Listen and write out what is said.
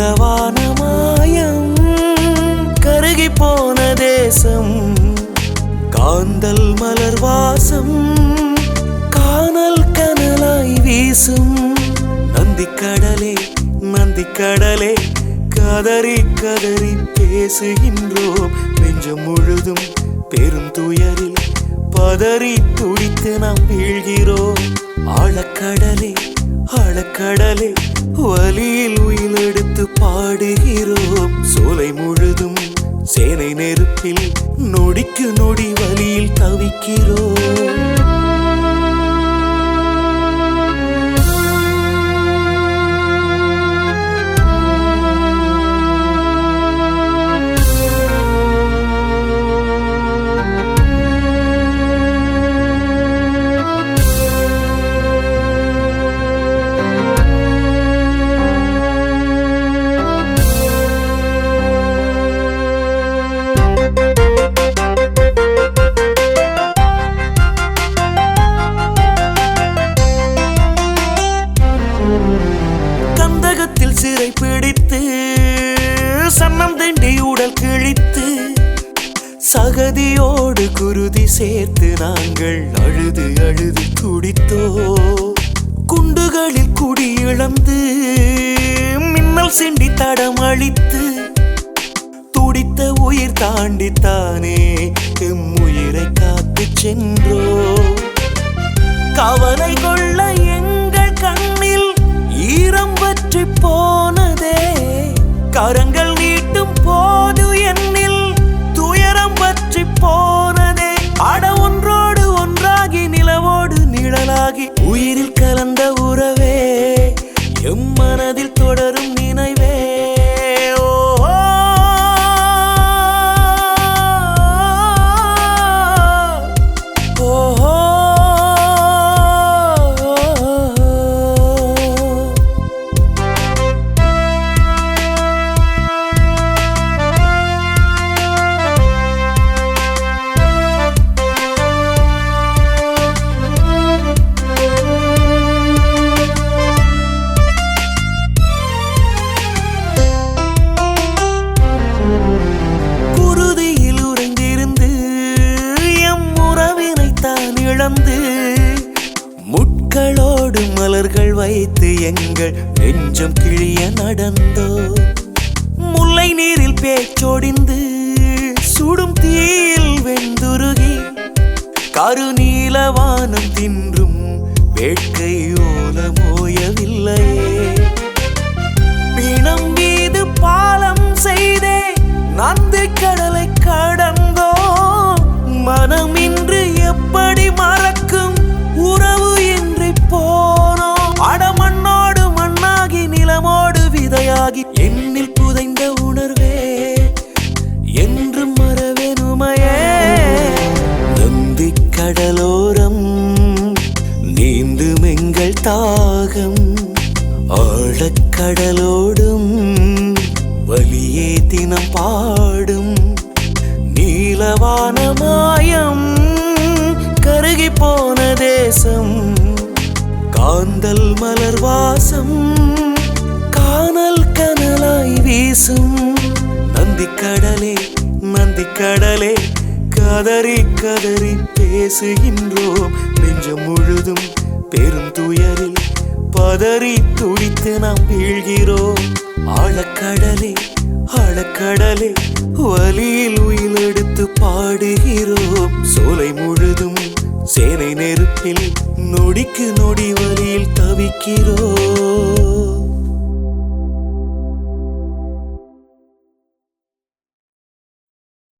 நீலவான மாயம் கருகி போன தேசம் காந்தல் மலர் வாசம் கானல் கனலாய் வீசும் நந்திக்கடலே நந்திக்கடலே கதறி கதறி பேசுகின்றோம் நெஞ்சம் முழுதும் பெரும் துயரில் பதறி துடித்து நாம் வீழ்கிறோம் ஆழக்கடலே ஆழக்கடலே வலியில் உயிலெடுத்து பாடுகிறோம் சோலை முழுதும் சேனை நெருப்பில் நொடிக்கு நொடி வலியில் தவிக்கிறோம் சிறை பிடித்து சன்னம் திண்டி உடல் கிழித்து சகதியோடு குருதி சேர்த்து நாங்கள் அழுது அழுது துடித்தோ குண்டுகளில் குடி இழந்து மின்னல் சிண்டி தடம் அழித்து துடித்த உயிர் தாண்டித்தானே எம் உயிரை காத்து சென்றோ கவலை கொள்ள எங்கள் கண்ணில் ஈரம் பற்றி போனதே கரங்கள் நீட்டும் போது என்னில் துயரம் பற்றி போனதே அட ஒன்றோடு ஒன்றாகி நிலவோடு நிழலாகி உயிரில் கலந்த உறவே எம் மனதில் தொடரும் நினைவே முட்களோடு மலர்கள் வைத்து எங்கள் நெஞ்சம் கிழிய நடந்தோ முல்லை நீரில் பேச்சொடிந்து சுடும் தீயில் வெந்துருகி கருநீலவானம் தின்றும் வேட்கை ஓலமோயவில்லையே பிணம் மீது பாலம் செய்தே நந்தி கடலை கடந்தோ மனம் இன்று எப்படி மறக்கும் உறவு இன்றி போனோ அடமண்ணோடு மண்ணாகி நிலமோடு விதையாகி என்னில் புதைந்த உணர்வே என்று மறவேனுமையே நந்தி கடலோரம் நீந்தும் எங்கள் தாகம் ஆழக்கடலோடும் வலியே தினம் பாடும் நீலவான மாயம் கருகி போன தேசம் காந்தல் மலர் வாசம் கானல் கனலாய் வீசும் நந்திக்கடலே நந்திக்கடலே கதறி கதறி பேசுகின்றோம் நெஞ்சம் முழுதும் பெரும் துயரில் பதறி துடித்து நாம் வீழ்கிறோம் ஆழக்கடலே ஆழக்கடலே வலியில் உயிலெடுத்து பாடுகிறோம் சோலை முழுதும் சேனை நெருப்பில் நொடிக்கு நொடி வலியில் தவிக்கிறோம்